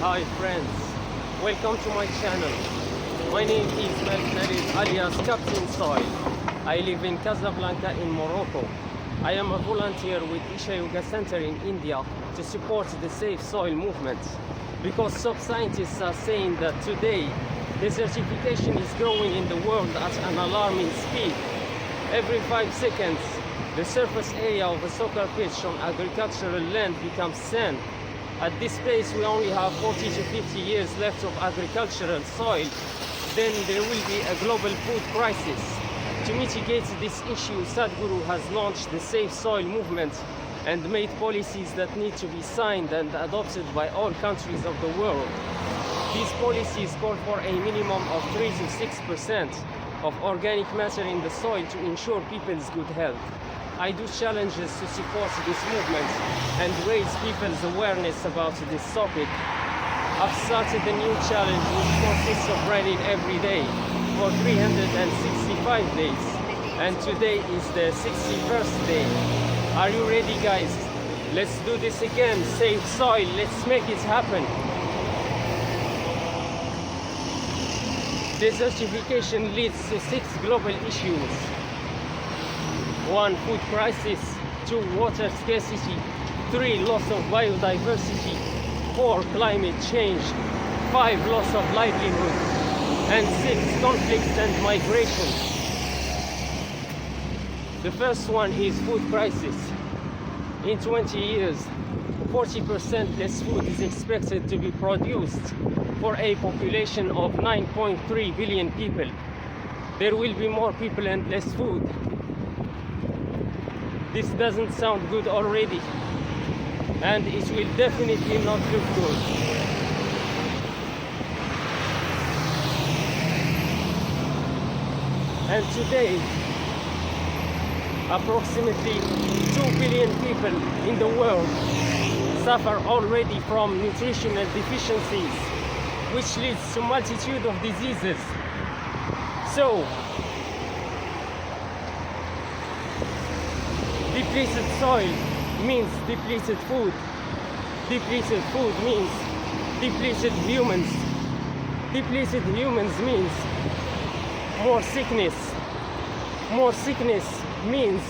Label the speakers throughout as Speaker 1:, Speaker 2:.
Speaker 1: Hi friends, welcome to my channel. My name is Malek alias Captain Soil. I live in Casablanca in Morocco. I am a volunteer with Isha Yoga Center in India to support the Safe Soil movement, because some scientists are saying that today desertification is growing in the world at an alarming speed. Every 5 seconds, the surface area of a soccer pitch on agricultural land becomes sand. At this pace, we only have 40 to 50 years left of agricultural soil. Then there will be a global food crisis. To mitigate this issue, Sadhguru has launched the Safe Soil movement and made policies that need to be signed and adopted by all countries of the world. These policies call for a minimum of 3 to 6% of organic matter in the soil to ensure people's good health. I do challenges to support this movement and raise people's awareness about this topic. I've started a new challenge which consists of running every day for 365 days, and today is the 61st day. Are you ready, guys? Let's do this again. Save soil, let's make it happen. Desertification leads to 6 global issues. 1. Food crisis. 2. Water scarcity. 3. Loss of biodiversity. 4. Climate change. 5. Loss of livelihood. And 6. Conflicts and migration. The first one is food crisis. In 20 years, 40% less food is expected to be produced for a population of 9.3 billion people. There will be more people and less food. This doesn't sound good already, and it will definitely not look good. And today, approximately 2 billion people in the world suffer already from nutritional deficiencies, which leads to multitude of diseases. So, depleted soil means depleted food. Depleted food means depleted humans. Depleted humans means more sickness. More sickness means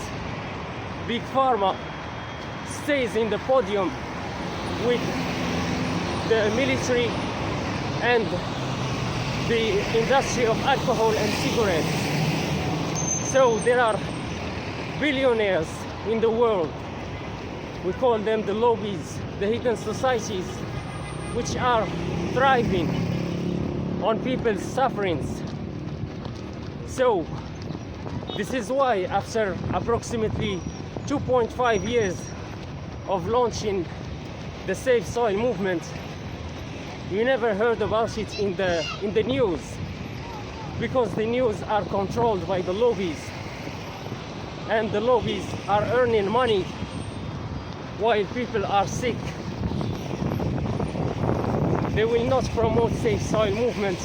Speaker 1: Big Pharma stays in the podium with the military and the industry of alcohol and cigarettes. So there are billionaires in the world. We call them the lobbies, the hidden societies, which are thriving on people's sufferings. So this is why, after approximately 2.5 years of launching the Safe Soil movement, you never heard about it in the news, because the news are controlled by the lobbies, and the lobbies are earning money while people are sick. They will not promote Safe Soil movement,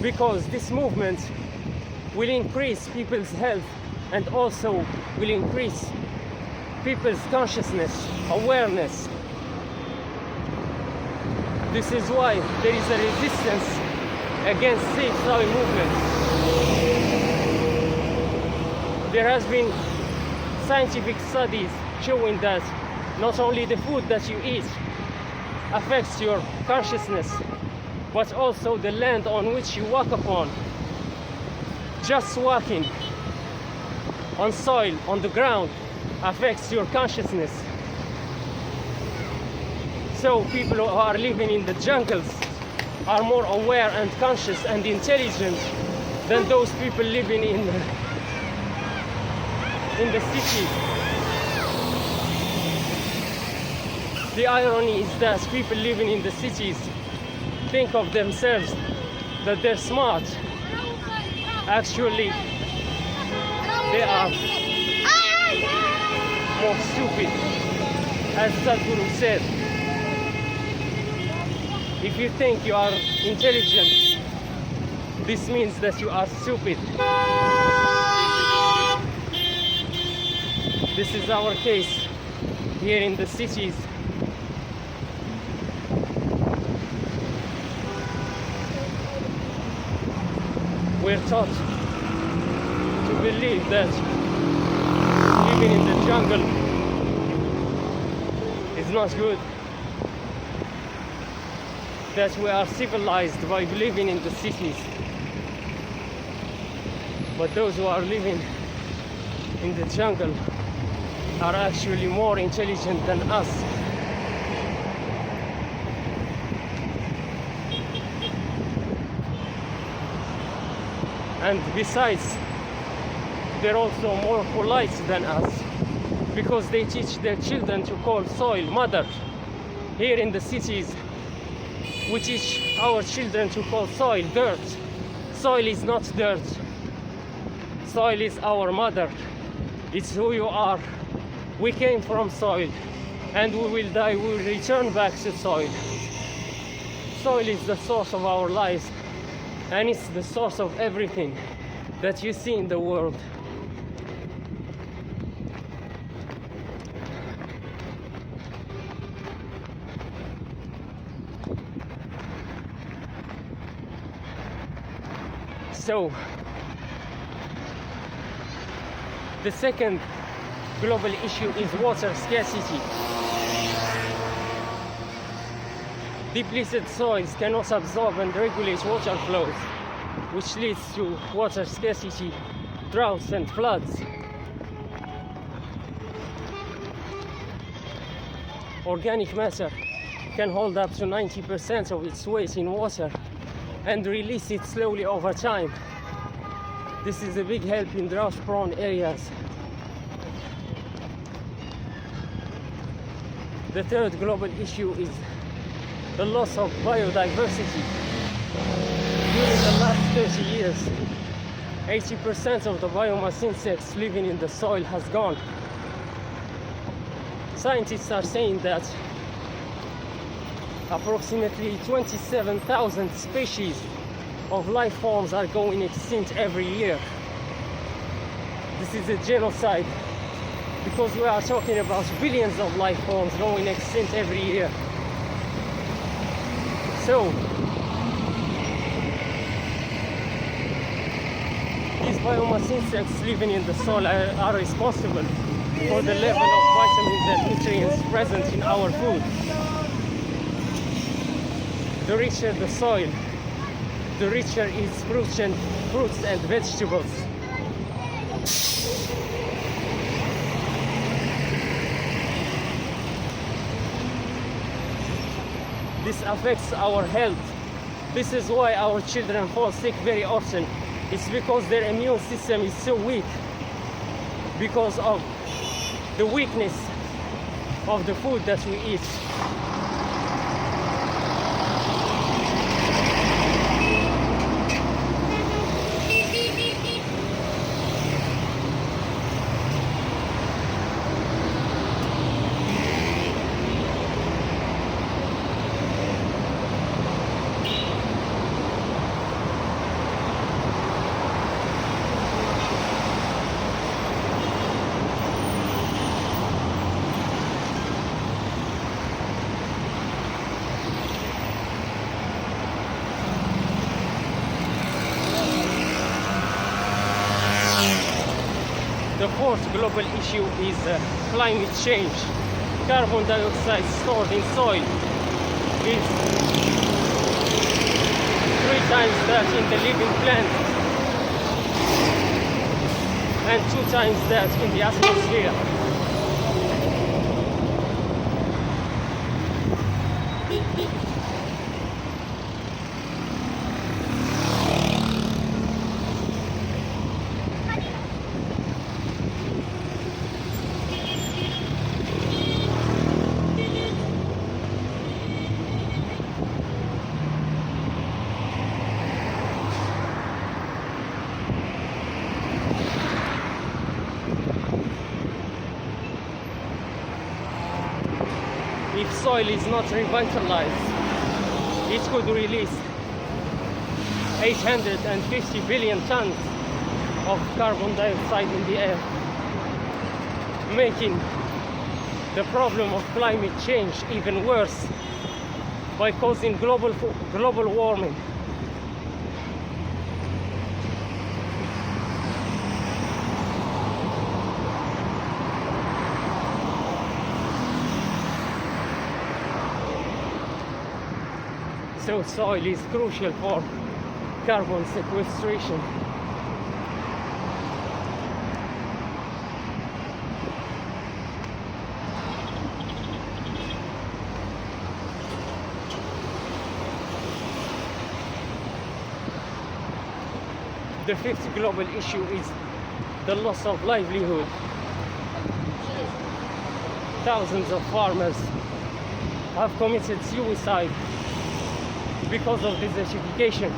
Speaker 1: because this movement will increase people's health and also will increase people's consciousness, awareness. This is why there is a resistance against Safe Soil movement. There has been scientific studies showing that not only the food that you eat affects your consciousness, but also the land on which you walk upon. Just walking on soil, on the ground, affects your consciousness. So people who are living in the jungles are more aware and conscious and intelligent than those people living in the cities. The irony is that people living in the cities think of themselves that they're smart. Actually, they are more stupid. As Sadhguru said, if you think you are intelligent, this means that you are stupid. This is our case here in the cities. we're taught to believe that living in the jungle is not good, that we are civilized by living in the cities, but those who are living in the jungle are actually more intelligent than us. And besides, they're also more polite than us, because they teach their children to call soil mother. Here in the cities, we teach our children to call soil dirt. Soil is not dirt. Soil is our mother. It's who you are. We came from soil, and we will die. We will return back to soil. Soil is the source of our lives, and it's the source of everything that you see in the world. So, the second global issue is water scarcity. Depleted soils cannot absorb and regulate water flows, which leads to water scarcity, droughts and floods. Organic matter can hold up to 90% of its weight in water and release it slowly over time. This is a big help in drought-prone areas. The third global issue is the loss of biodiversity. During the last 30 years, 80% of the biomass insects living in the soil has gone. Scientists are saying that approximately 27,000 species of life forms are going extinct every year. This is a genocide, because we are talking about billions of life forms going extinct every year. So, these biomass insects living in the soil are responsible for the level of vitamins and nutrients present in our food. The richer the soil, the richer its fruits and vegetables. This affects our health. This is why our children fall sick very often. It's because their immune system is so weak, because of the weakness of the food that we eat. The fourth global issue is climate change. Carbon dioxide stored in soil is 3 times that in the living plant and 2 times that in the atmosphere. If soil is not revitalized, it could release 850 billion tons of carbon dioxide in the air, making the problem of climate change even worse by causing global warming. So soil is crucial for carbon sequestration. The fifth global issue is the loss of livelihood. Thousands of farmers have committed suicide because of desertification.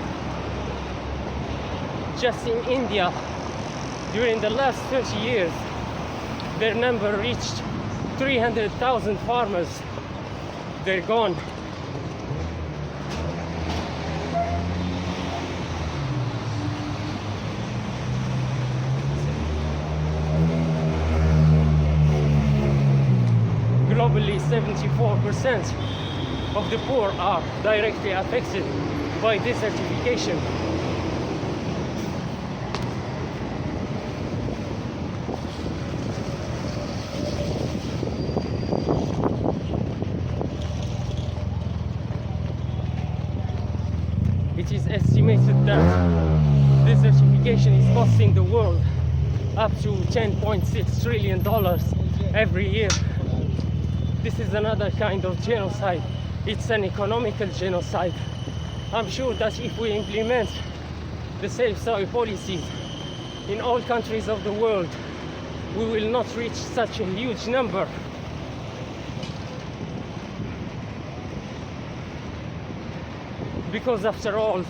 Speaker 1: Just in India, during the last 30 years, their number reached 300,000 farmers. They're gone. Globally, 74% of the poor are directly affected by desertification. It is estimated that desertification is costing the world up to $10.6 trillion every year. This is another kind of genocide. It's an economical genocide. I'm sure that if we implement the safe soil policies in all countries of the world, we will not reach such a huge number. Because after all,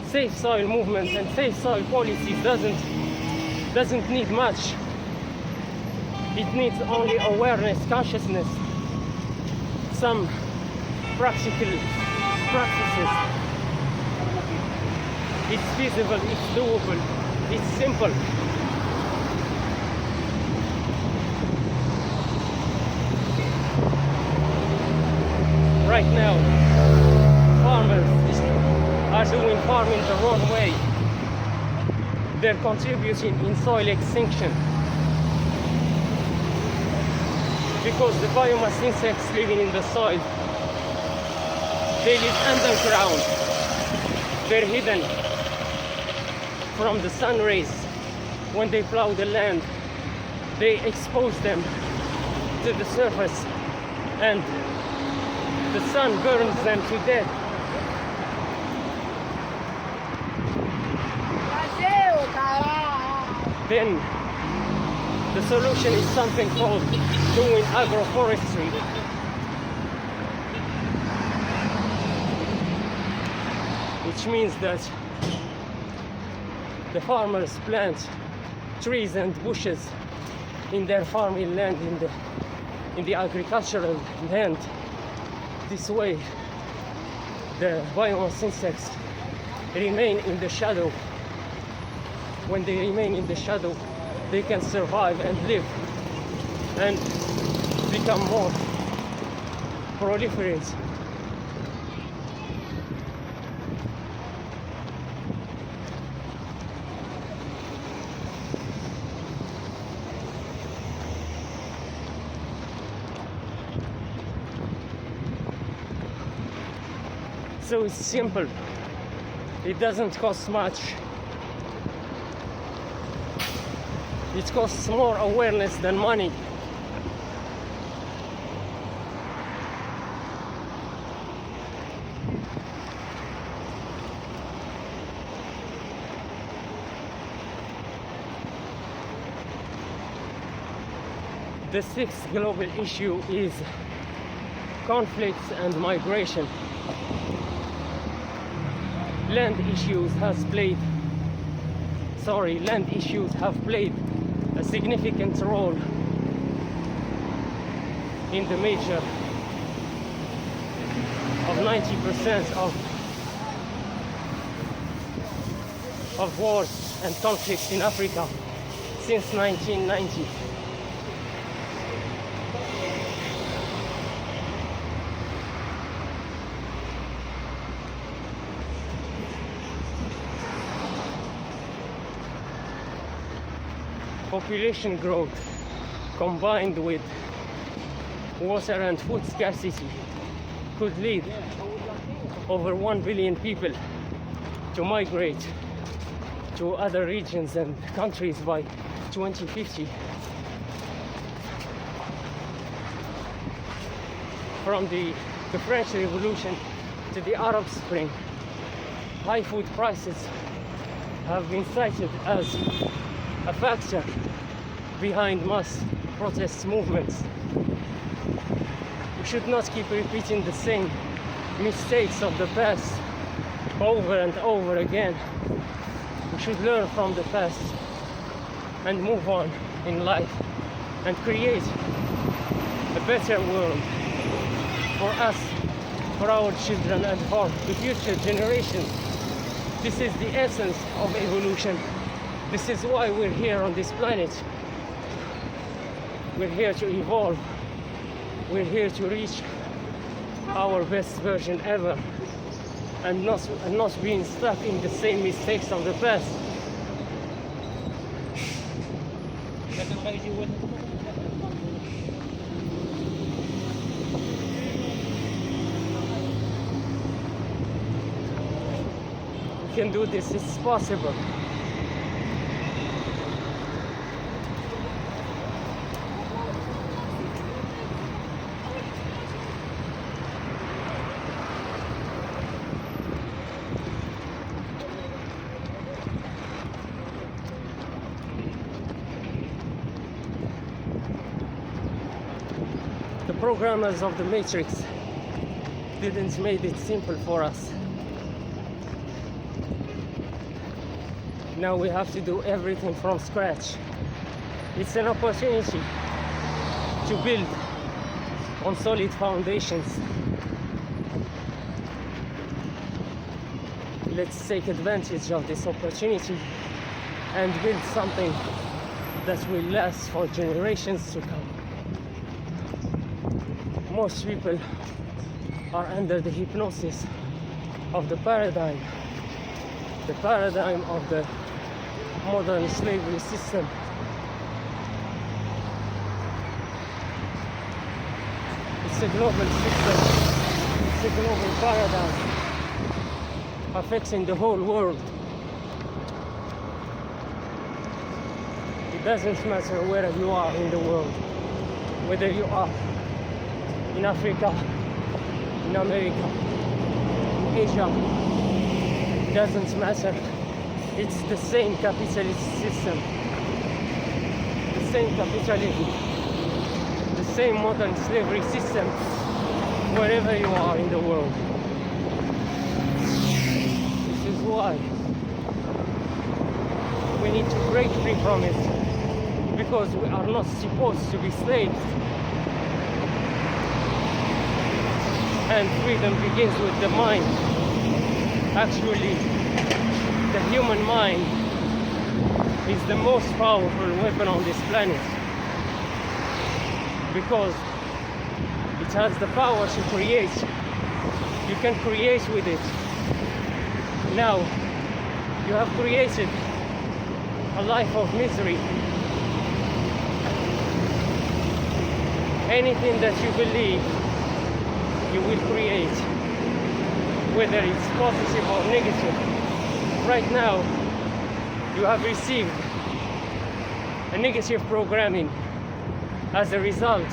Speaker 1: safe soil movement and safe soil policies doesn't need much. It needs only awareness, consciousness, some practical practices. It's feasible, it's doable, it's simple. Right now, farmers are doing farming the wrong way. They're contributing in soil extinction because the biomass insects living in the soil, they live underground. They're hidden from the sun rays. When they plow the land, they expose them to the surface and the sun burns them to death. Then the solution is something called doing agroforestry. Which means that the farmers plant trees and bushes in their farming land, in the agricultural land. This way the biomass insects remain in the shadow. When they remain in the shadow, they can survive and live and become more proliferate. So it's simple. It doesn't cost much. It costs more awareness than money. The sixth global issue is conflicts and migration. Land issues have played a significant role in the major of 90% of wars and conflicts in Africa since 1990. Population growth combined with water and food scarcity could lead over 1 billion people to migrate to other regions and countries by 2050. From the French Revolution to the Arab Spring, high food prices have been cited as a factor behind mass protest movements. We should not keep repeating the same mistakes of the past over and over again. We should learn from the past and move on in life and create a better world for us, for our children, and for the future generations. This is the essence of evolution. This is why we're here on this planet. We're here to evolve. We're here to reach our best version ever, and not being stuck in the same mistakes of the past. We can do this, it's possible. The programmers of the Matrix didn't make it simple for us. Now we have to do everything from scratch. It's an opportunity to build on solid foundations. Let's take advantage of this opportunity and build something that will last for generations to come. Most people are under the hypnosis of the paradigm of the modern slavery system. It's a global system, it's a global paradigm affecting the whole world. It doesn't matter where you are in the world, whether you are in Africa, in America, in Asia, it doesn't matter. It's the same capitalist system, the same capitalism, the same modern slavery system, wherever you are in the world. This is why we need to break free from it, because we are not supposed to be slaves. And freedom begins with the mind. Actually, the human mind is the most powerful weapon on this planet, because it has the power to create. You can create with it. Now, you have created a life of misery. Anything that you believe, you will create, whether it's positive or negative. Right now, you have received a negative programming. As a result,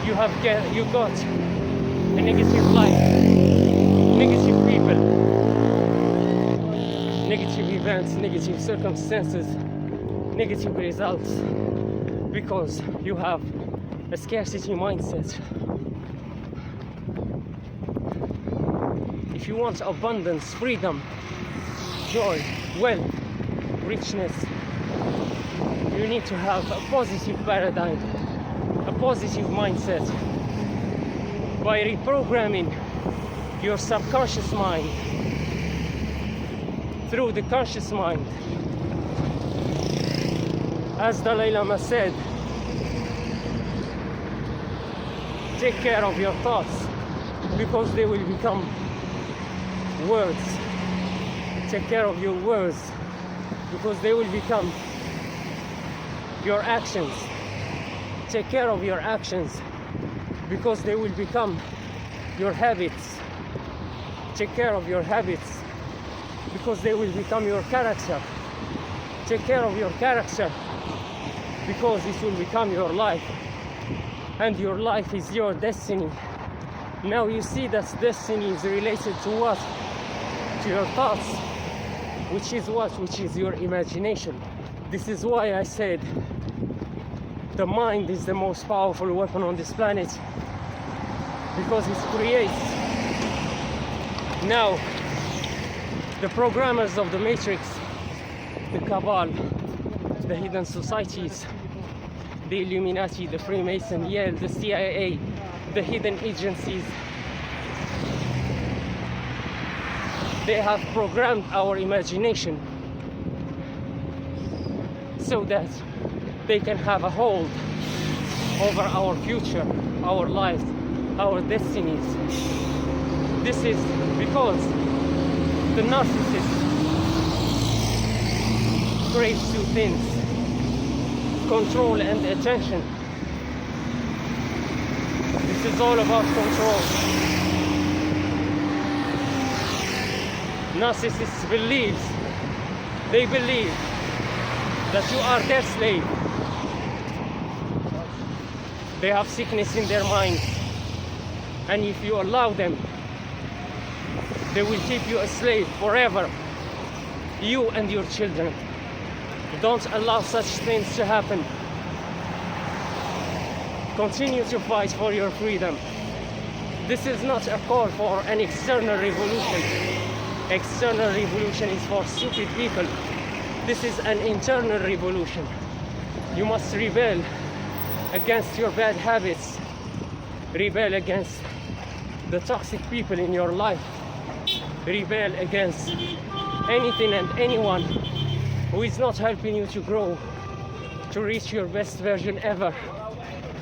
Speaker 1: you got a negative life, negative people, negative events, negative circumstances, negative results, because you have a scarcity mindset. If you want abundance, freedom, joy, wealth, richness, you need to have a positive paradigm, a positive mindset. By reprogramming your subconscious mind through the conscious mind. As Dalai Lama said, take care of your thoughts, because they will become words. Take care of your words, because they will become your actions. Take care of your actions, because they will become your habits. Take care of your habits, because they will become your character. Take care of your character, because it will become your life. And your life is your destiny. Now you see that destiny is related to what? To your thoughts. Which is what? Which is your imagination. This is why I said the mind is the most powerful weapon on this planet, because it creates. Now, the programmers of the Matrix, the Cabal, the hidden societies, the Illuminati, the Freemason, Yale, the CIA, the hidden agencies, they have programmed our imagination so that they can have a hold over our future, our lives, our destinies. This is because the narcissist craves two things: control and attention. This is all about control. Narcissists believe that you are their slave. They have sickness in their minds, and if you allow them, they will keep you a slave forever, you and your children. Don't allow such things to happen. Continue to fight for your freedom. This is not a call for an external revolution. External revolution is for stupid people. This is an internal revolution. You must rebel against your bad habits. Rebel against the toxic people in your life. Rebel against anything and anyone who is not helping you to grow, to reach your best version ever.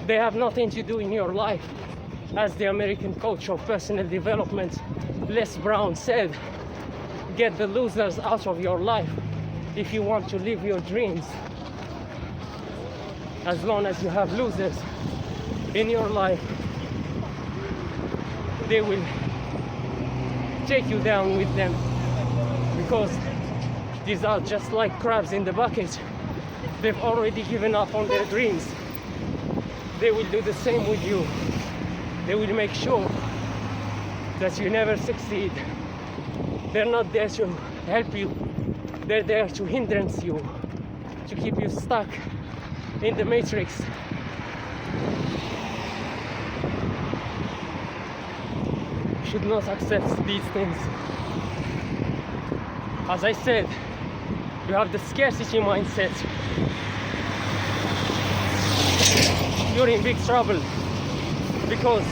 Speaker 1: They have nothing to do in your life. As the American coach of personal development, Les Brown, said, get the losers out of your life if you want to live your dreams. As long as you have losers in your life, they will take you down with them, because these are just like crabs in the bucket. They've already given up on their dreams. They will do the same with you. They will make sure that you never succeed. They're not there to help you. They're there to hindrance you, to keep you stuck in the matrix. You should not accept these things. As I said, you have the scarcity mindset. You're in big trouble, because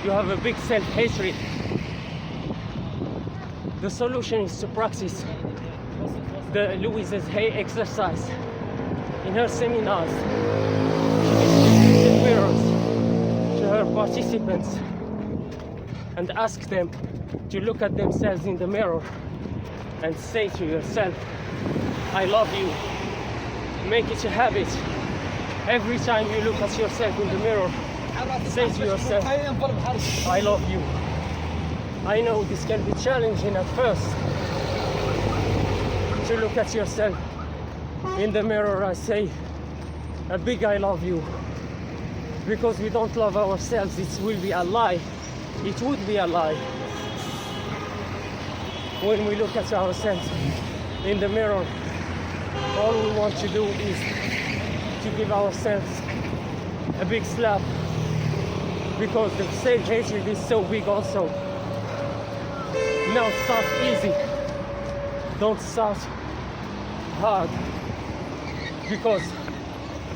Speaker 1: you have a big self-hatred. The solution is to practice the Louise's Hay exercise. In her seminars, she distributed mirrors to her participants and ask them to look at themselves in the mirror and say to yourself, I love you. Make it a habit. Every time you look at yourself in the mirror, say to yourself, I love you. I know this can be challenging at first, to look at yourself in the mirror and say a big I love you. Because we don't love ourselves, it will be a lie. It would be a lie when we look at ourselves in the mirror. All we want to do is to give ourselves a big slap, because the self-hatred is so big also. Now start easy. Don't start hard, because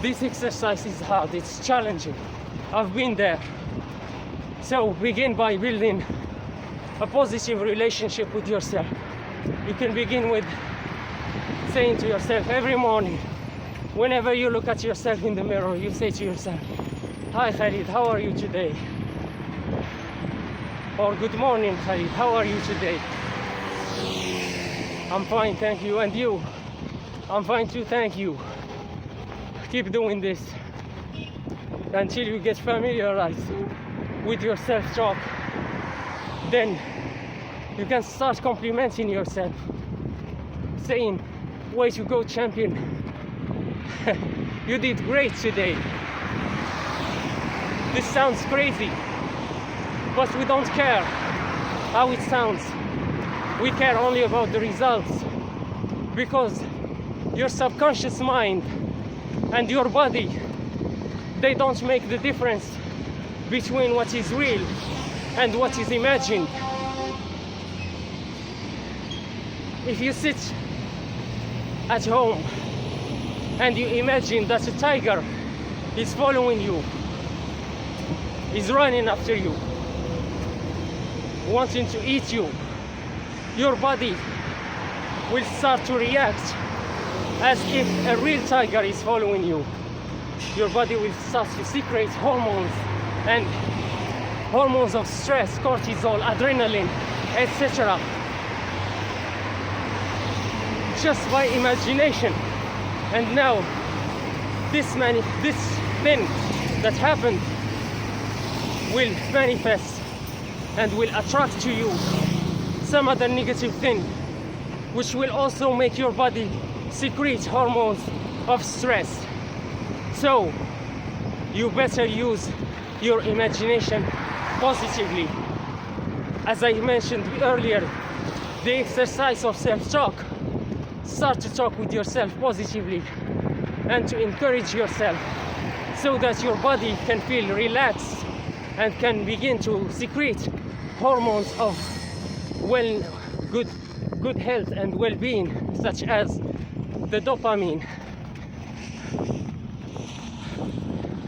Speaker 1: this exercise is hard, it's challenging. I've been there. So begin by building a positive relationship with yourself. You can begin with saying to yourself every morning, whenever you look at yourself in the mirror, you say to yourself, hi Khalid, how are you today? Or good morning Khalid, how are you today? I'm fine, thank you. And you? I'm fine too, thank you. Keep doing this. until you get familiarized with your self-talk, then you can start complimenting yourself, saying, way to go, champion. You did great today. This sounds crazy, but we don't care how it sounds. We care only about the results, because your subconscious mind and your body, they don't make the difference between what is real and what is imagined. If you sit at home and you imagine that a tiger is following you, is running after you, wanting to eat you, your body will start to react as if a real tiger is following you. Your body will start to secrete hormones, and hormones of stress, cortisol, adrenaline, etc. just by imagination. And now this thing that happened will manifest and will attract to you some other negative thing, which will also make your body secrete hormones of stress. So you better use your imagination positively. As I mentioned earlier, the exercise of self-talk. Start to talk with yourself positively and to encourage yourself so that your body can feel relaxed and can begin to secrete hormones of good health and well-being, such as the dopamine.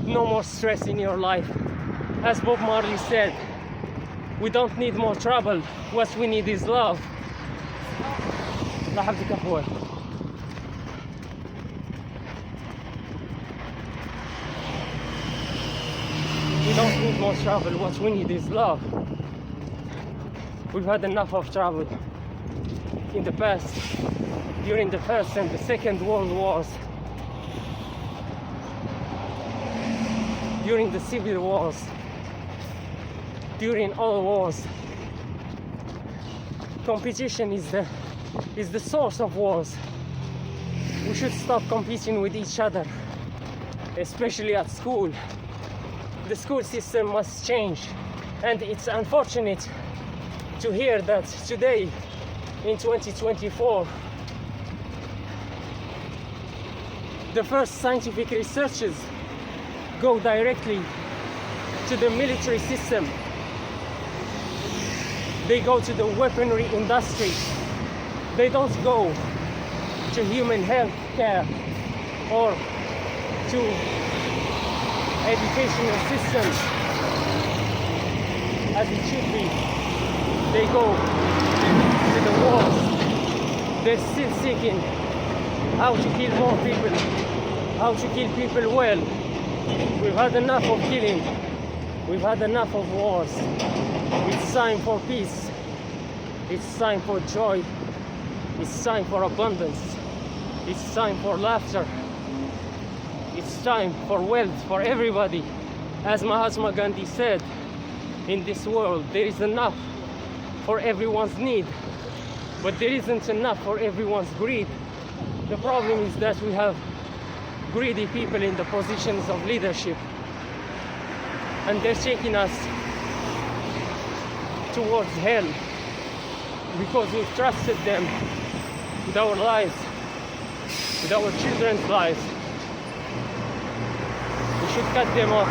Speaker 1: No more stress in your life. As Bob Marley said, we don't need more trouble. What we need is love. لحظة قهوة. We don't need more travel. What we need is love. We've had enough of travel in the past, during the First and the Second World Wars, during the civil wars, during all wars. Competition is the source of wars. We should stop competing with each other, especially at school. The school system must change, and it's unfortunate to hear that today, in 2024, the first scientific researches go directly to the military system. They go to the weaponry industry. They don't go to human health care or to educational systems as it should be. They go to the wars. They're still seeking how to kill more people, how to kill people well. We've had enough of killing. We've had enough of wars. It's time for peace. It's time for joy. It's time for abundance. It's time for laughter. It's time for wealth for everybody. As Mahatma Gandhi said, in this world there is enough for everyone's need, but there isn't enough for everyone's greed. The problem is that we have greedy people in the positions of leadership, and they're taking us towards hell because we've trusted them with our lives, with our children's lives. We should cut them off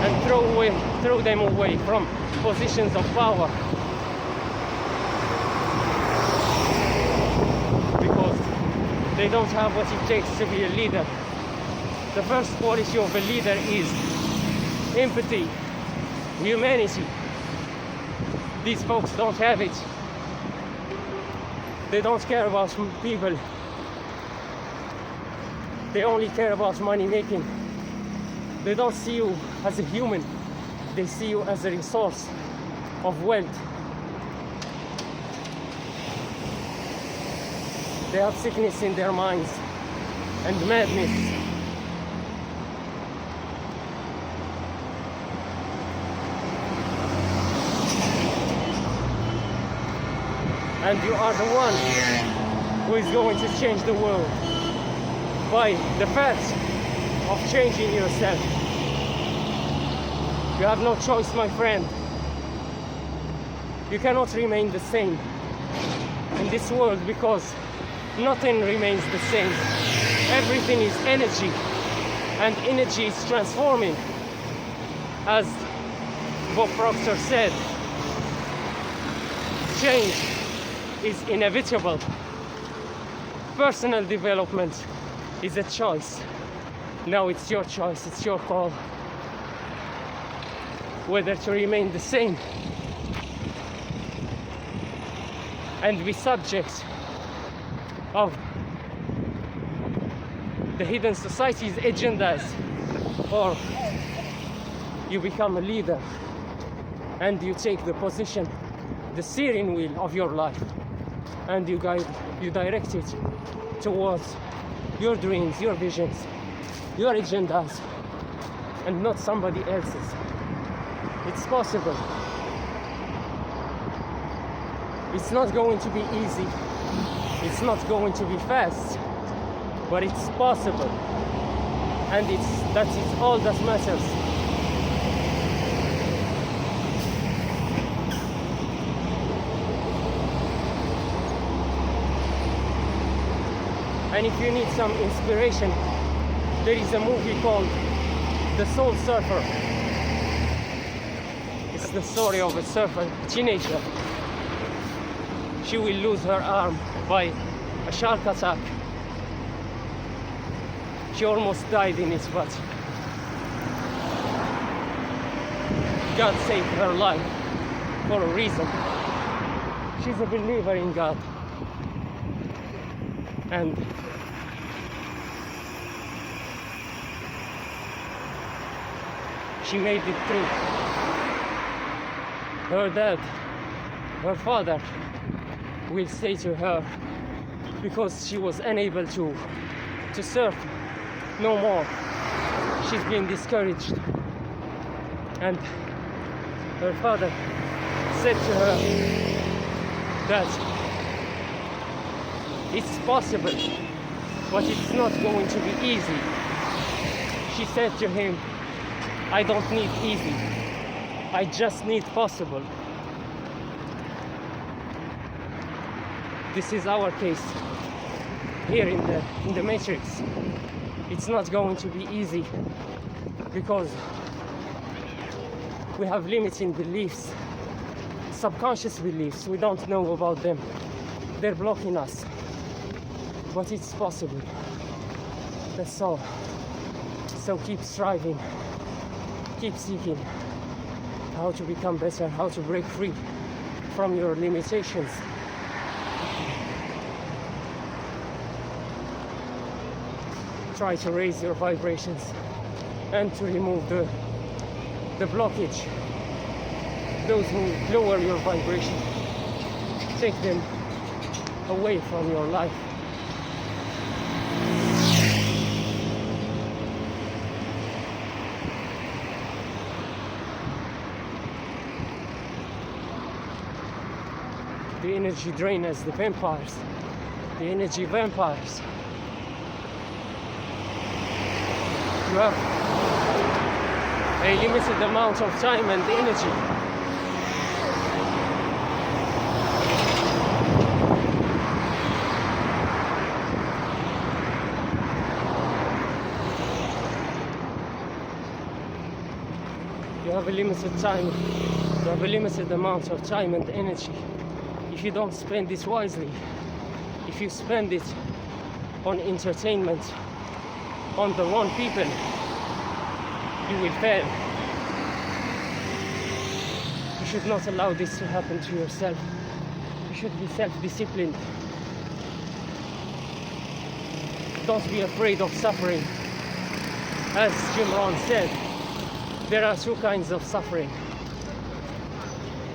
Speaker 1: and throw them away from positions of power, because they don't have what it takes to be a leader. The first quality of a leader is empathy, humanity. These folks don't have it. They don't care about people. They only care about money making. They don't see you as a human. They see you as a resource of wealth. They have sickness in their minds and madness. and you are the one who is going to change the world by the fact of changing yourself. You have no choice, my friend. You cannot remain the same in this world, because nothing remains the same. Everything is energy, and energy is transforming. As Bob Proctor said, change is inevitable. Personal development is a choice. Now it's your choice, it's your call, whether to remain the same and be subject of the hidden society's agendas, or you become a leader and you take the position, the steering wheel of your life, and you direct it towards your dreams, your visions, your agendas, and not somebody else's. It's possible. It's not going to be easy. It's not going to be fast, but it's possible. And that's all that matters. And if you need some inspiration, there is a movie called The Soul Surfer. It's the story of a surfer, a teenager. She will lose her arm by a shark attack. She almost died in it, but God saved her life for a reason. She's a believer in God. And she made it through. Her dad, her father, will say to her, because she was unable to surf no more, she's been discouraged, and her father said to her that it's possible, but it's not going to be easy. She said to him, I don't need easy, I just need possible. This is our case here in the Matrix. It's not going to be easy because we have limiting beliefs, subconscious beliefs. We don't know about them. They're blocking us. But it's possible. That's all. So keep striving, keep seeking how to become better, how to break free from your limitations. Try to raise your vibrations and to remove the blockage. Those who lower your vibration, take them away from your life. The energy drainers, the vampires, the energy vampires. You have a limited amount of time and energy. You have a limited time, you have a limited amount of time and energy. If you don't spend it wisely, if you spend it on entertainment, on the wrong people, you will fail. You should not allow this to happen to yourself. You should be self-disciplined. Don't be afraid of suffering. As Jim Rohn said, there are two kinds of suffering,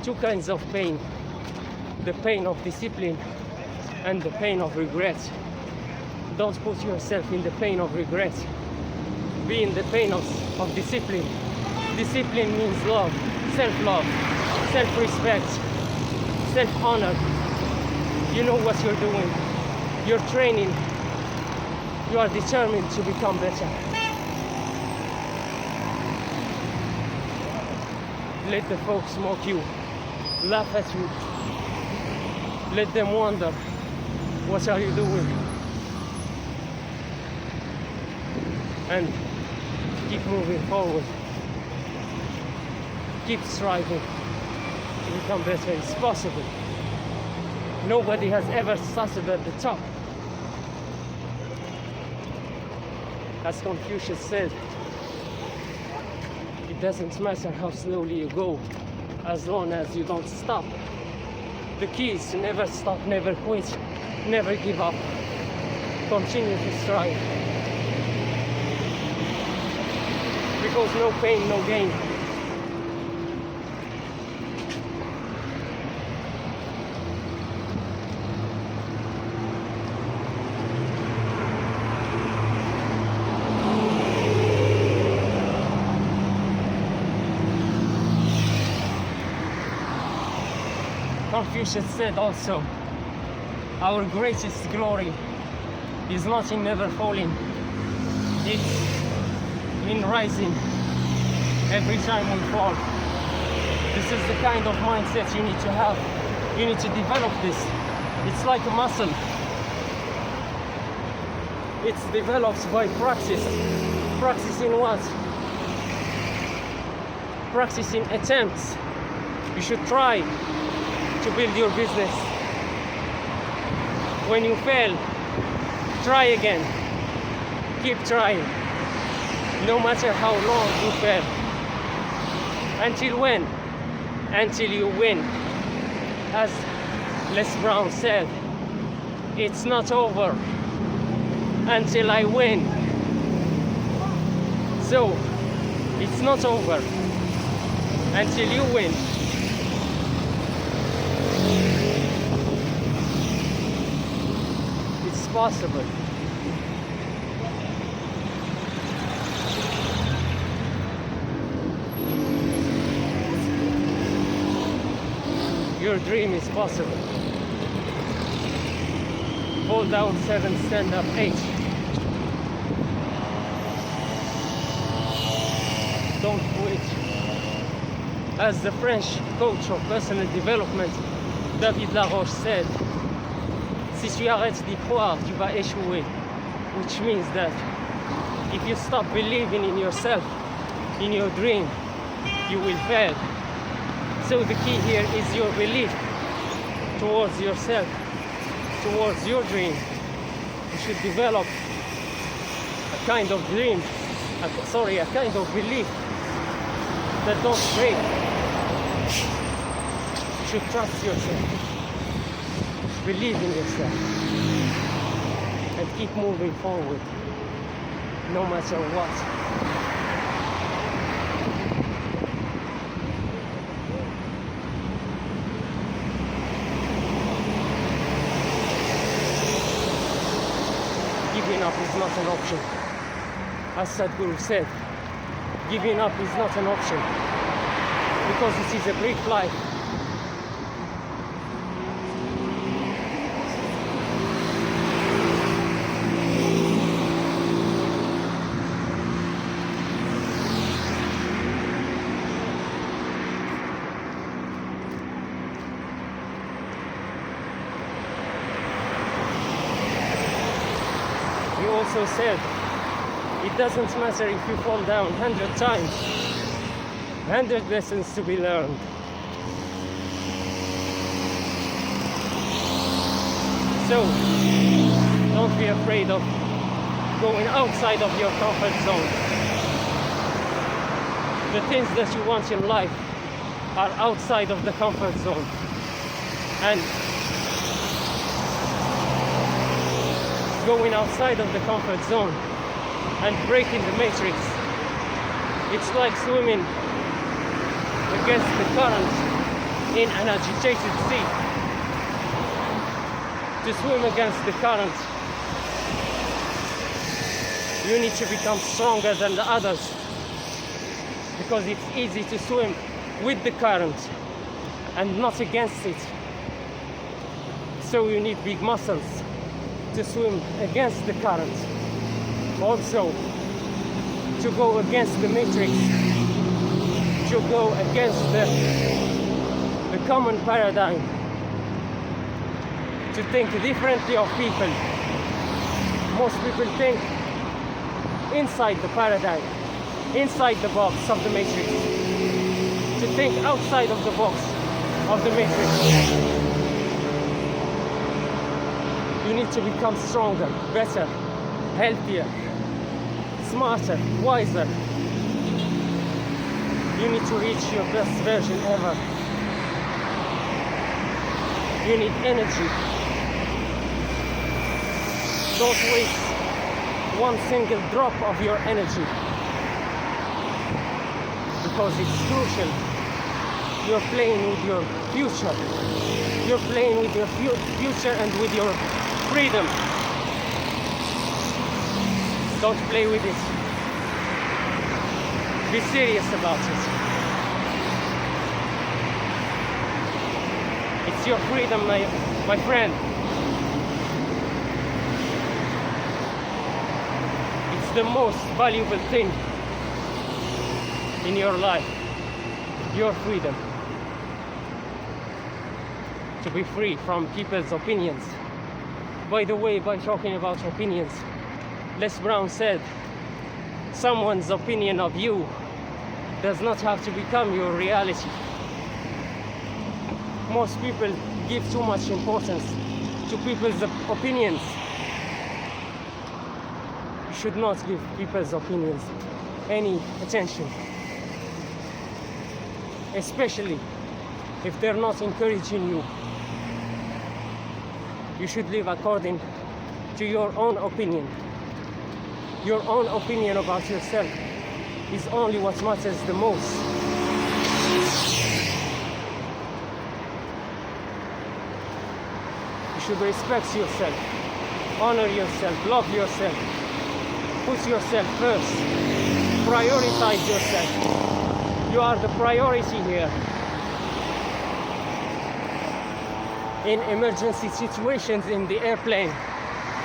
Speaker 1: two kinds of pain. The pain of discipline and the pain of regret. Don't put yourself in the pain of regret. Be in the pain of discipline. Discipline means love, self-love, self-respect, self-honor, You know what you're doing. You're training. You are determined to become better. Let the folks mock you, laugh at you. Let them wonder, what are you doing? And keep moving forward. Keep striving to become better. It's possible. Nobody has ever started at the top. As Confucius said, it doesn't matter how slowly you go, as long as you don't stop. The key is to never stop, never quit, never give up. Continue to strive. Because no pain, no gain. Confucius said also, our greatest glory is not in never falling, it's in rising every time we fall. This is the kind of mindset you need to have. You need to develop this. It's like a muscle. It's developed by practice. Practicing what? Practicing attempts. You should try to build your business. When you fail, try again. Keep trying. No matter how long you fail. Until when? Until you win. As Les Brown said, it's not over until I win. So, it's not over until you win. It's possible. Your dream is possible. Fall down 7, stand up 8. Don't quit. As the French coach of personal development, David Laroche, said, si tu arrêtes d'y croire, tu vas échouer. Which means that if you stop believing in yourself, in your dream, you will fail. So the key here is your belief towards yourself, towards your dream. You should develop a kind of dream, a kind of belief that don't break. You should trust yourself, believe in yourself, and keep moving forward, no matter what. Giving up is not an option. As Sadhguru said, giving up is not an option because it is a brief life. He also said, it doesn't matter if you fall down 100 times, 100 lessons to be learned. So, don't be afraid of going outside of your comfort zone. The things that you want in life are outside of the comfort zone. And going outside of the comfort zone and breaking the matrix, it's like swimming against the current in an agitated sea. To swim against the current, you need to become stronger than the others, because it's easy to swim with the current and not against it. So you need big muscles to swim against the current. Also, to go against the matrix, to go against the common paradigm, to think differently of people. Most people think inside the paradigm, inside the box of the matrix. To think outside of the box of the matrix. You need to become stronger, better, healthier, smarter, wiser. You need to reach your best version ever. You need energy. Don't waste one single drop of your energy, because it's crucial. You're playing with your future. You're playing with your future and with your freedom. Don't play with it. Be serious about it. It's your freedom, my friend. It's the most valuable thing in your life. Your freedom. To be free from people's opinions. By the way, by talking about opinions, Les Brown said, someone's opinion of you does not have to become your reality. Most people give too much importance to people's opinions. You should not give people's opinions any attention, especially if they're not encouraging you. You should live according to your own opinion. Your own opinion about yourself is only what matters the most. You should respect yourself, honor yourself, love yourself, put yourself first, prioritize yourself. You are the priority here. In emergency situations in the airplane,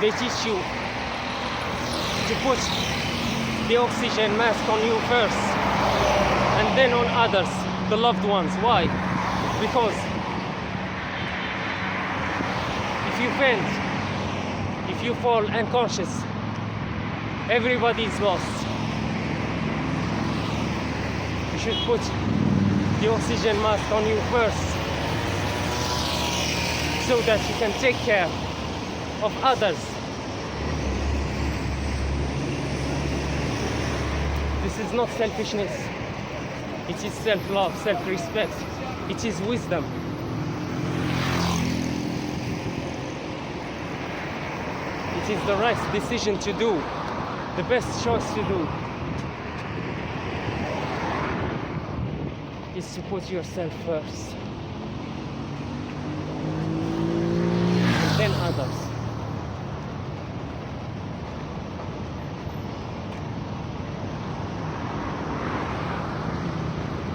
Speaker 1: they teach you to put the oxygen mask on you first and then on others, the loved ones. Why? Because if you faint, if you fall unconscious, everybody is lost. You should put the oxygen mask on you first, so that you can take care of others. This is not selfishness. It is self-love, self-respect. It is wisdom. It is the right decision to do, the best choice to do, is to put yourself first. Then others.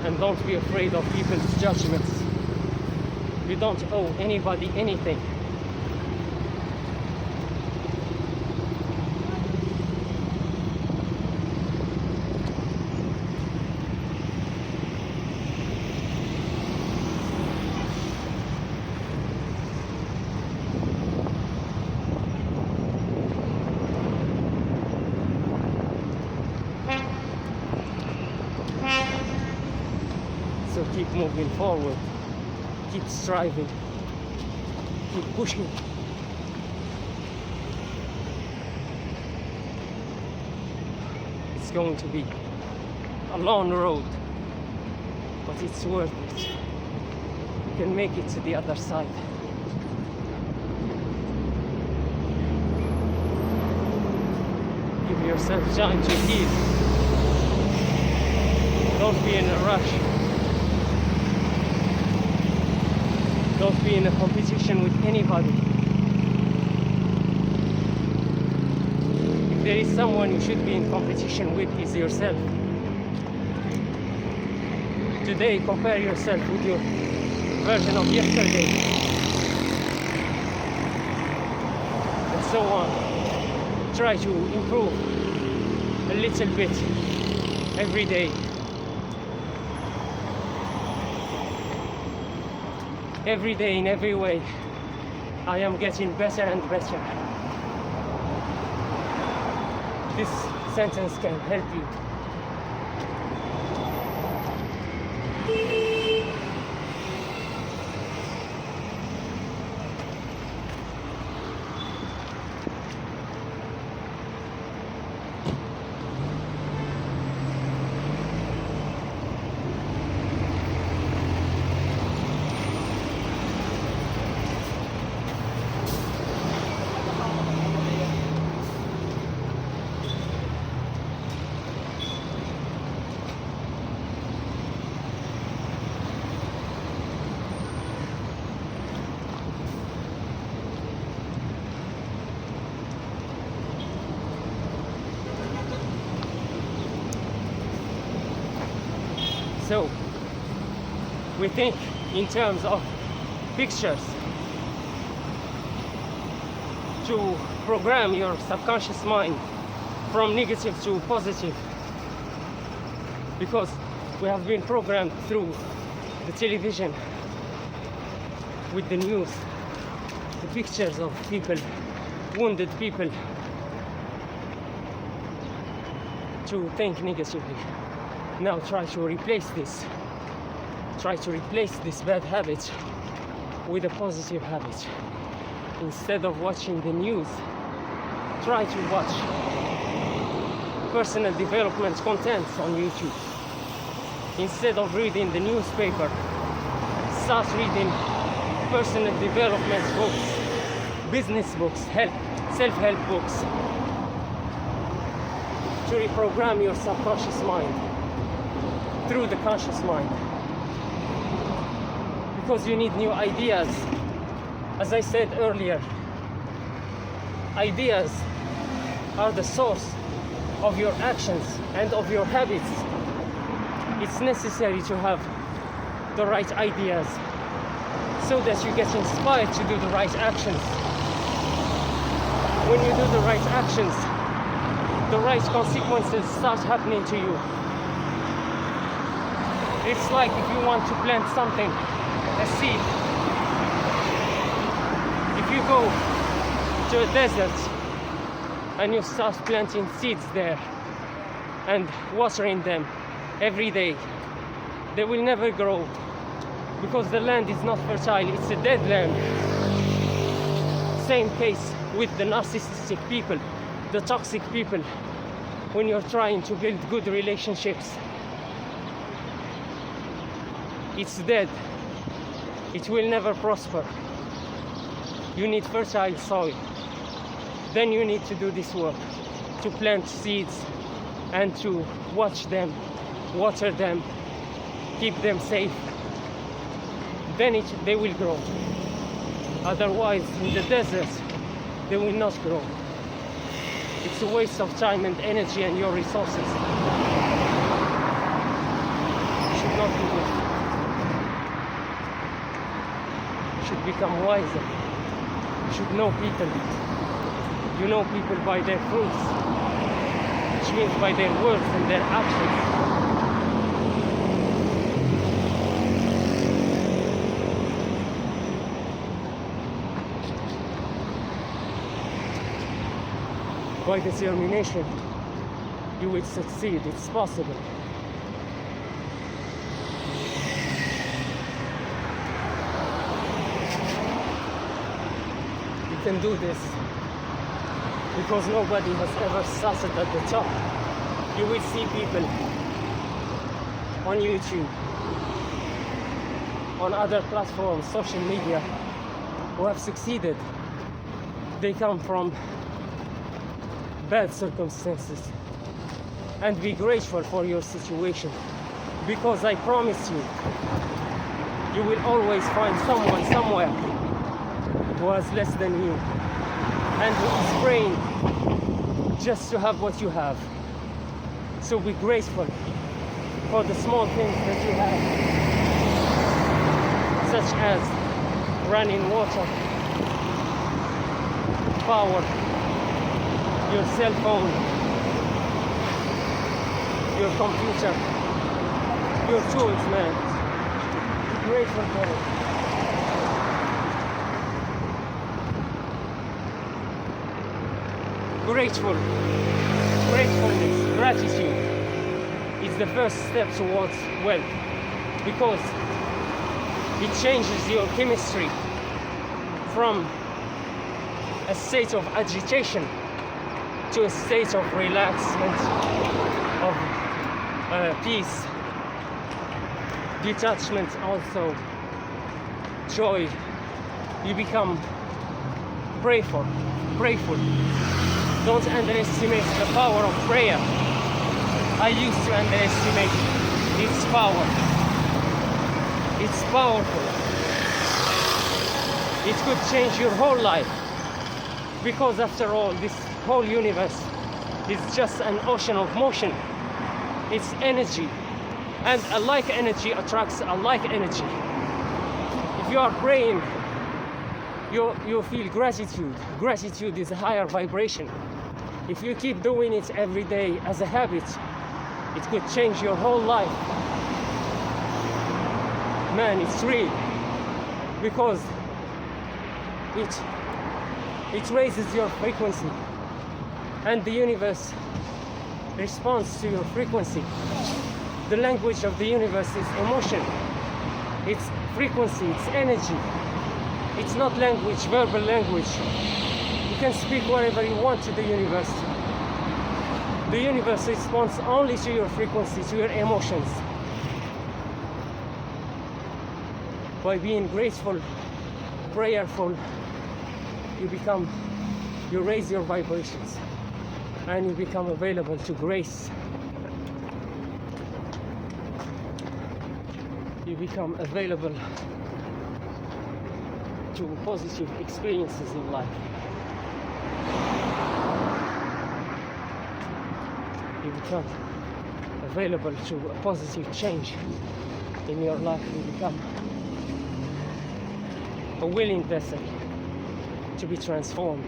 Speaker 1: And don't be afraid of people's judgments. You don't owe anybody anything. So keep moving forward, keep striving, keep pushing. It's going to be a long road, but it's worth it. You can make it to the other side. Give yourself time to heal. Don't be in a rush. Don't be in a competition with anybody. If there is someone you should be in competition with, is yourself. Today, compare yourself with your version of yesterday. so on. Try to improve a little bit every day. Every day, in every way, I am getting better and better. This sentence can help you. So, we think in terms of pictures to program your subconscious mind from negative to positive, because we have been programmed through the television with the news, the pictures of people, wounded people, to think negatively. Now try to replace this. Try to replace this bad habit with a positive habit. Instead of watching the news, try to watch personal development content on YouTube. Instead of reading the newspaper, start reading personal development books, business books, self-help books, to reprogram your subconscious mind through the conscious mind, because you need new ideas. As I said earlier, ideas are the source of your actions and of your habits. It's necessary to have the right ideas so that you get inspired to do the right actions. When you do the right actions, the right consequences start happening to you. It's like if you want to plant something, a seed. If you go to a desert and you start planting seeds there and watering them every day, they will never grow because the land is not fertile, it's a dead land. Same case with the narcissistic people, the toxic people. When you're trying to build good relationships, it's dead. It will never prosper. You need fertile soil. Then you need to do this work, to plant seeds and to watch them, water them, keep them safe. Then they will grow. Otherwise, in the desert, they will not grow. It's a waste of time and energy and your resources. You should not do this. You should become wiser. You should know people. You know people by their fruits, which means by their words and their actions. By determination, you will succeed. It's possible. You can do this because nobody has ever started at the top. You will see people on YouTube, on other platforms, social media, who have succeeded. They come from bad circumstances, and be grateful for your situation, because I promise you, you will always find someone somewhere who has less than you and who is praying just to have what you have. So be grateful for the small things that you have, such as running water, power, your cell phone, your computer, your tools, man. Be grateful for it. Gratefulness, gratitude is the first step towards wealth, because it changes your chemistry from a state of agitation to a state of relaxation, of peace, detachment, also joy. You become prayerful. Don't underestimate the power of prayer. I used to underestimate its power. It's powerful. It could change your whole life, because after all, this whole universe is just an ocean of motion. It's energy, and a like energy attracts a like energy. If you are praying, you feel gratitude. Gratitude is a higher vibration. If you keep doing it every day as a habit, it could change your whole life. Man, it's real, because it raises your frequency, and the universe responds to your frequency. The language of the universe is emotion. It's frequency, it's energy. It's not language, verbal language. You can speak whatever you want to the universe. The universe responds only to your frequency, to your emotions. By being grateful, prayerful, you raise your vibrations, and you become available to grace. You become available to positive experiences in life. You become available to a positive change in your life. You become a willing vessel to be transformed.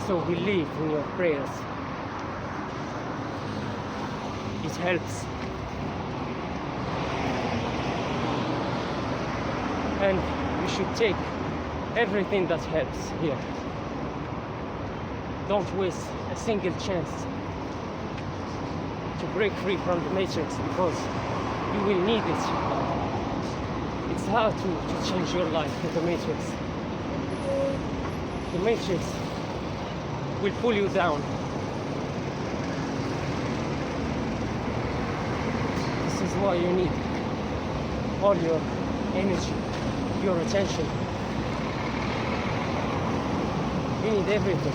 Speaker 1: So believe in your prayers. It helps. And you should take everything that helps here. Don't waste a single chance to break free from the matrix, because you will need it. It's hard to change your life with the matrix. The matrix will pull you down. This is why you need all your energy, your attention. You need everything.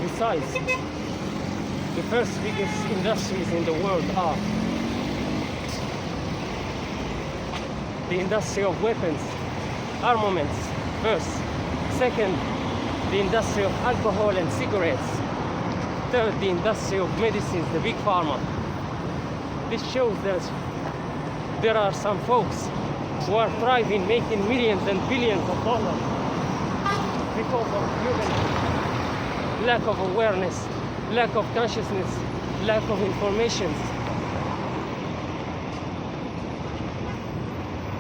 Speaker 1: Besides, the first biggest industries in the world are the industry of weapons, armaments, first. Second, the industry of alcohol and cigarettes. Third, the industry of medicines, the big pharma. This shows that there are some folks who are thriving, making millions and billions of dollars because of human lack of awareness, lack of consciousness, lack of information.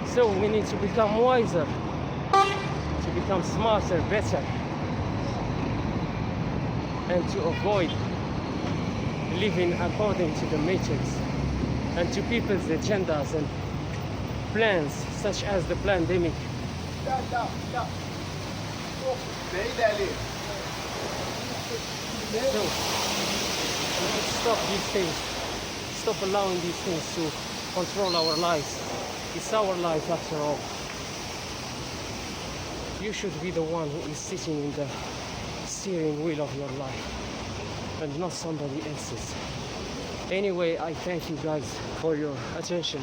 Speaker 1: So we need to become wiser, to become smarter, better, and to avoid living according to the matrix and to people's agendas and plans, such as the pandemic. So we should stop these things, stop allowing these things to control our lives. It's our life after all. You should be the one who is sitting in the steering wheel of your life, and not somebody else's. Anyway, I thank you guys for your attention.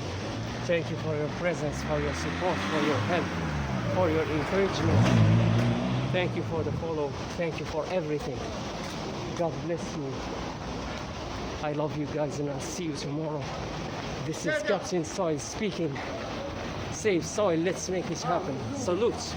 Speaker 1: Thank you for your presence, for your support, for your help, for your encouragement. Thank you for the follow. Thank you for everything. God bless you. I love you guys and I'll see you tomorrow. This is Captain Soil speaking. Save soil, let's make it happen. Salute.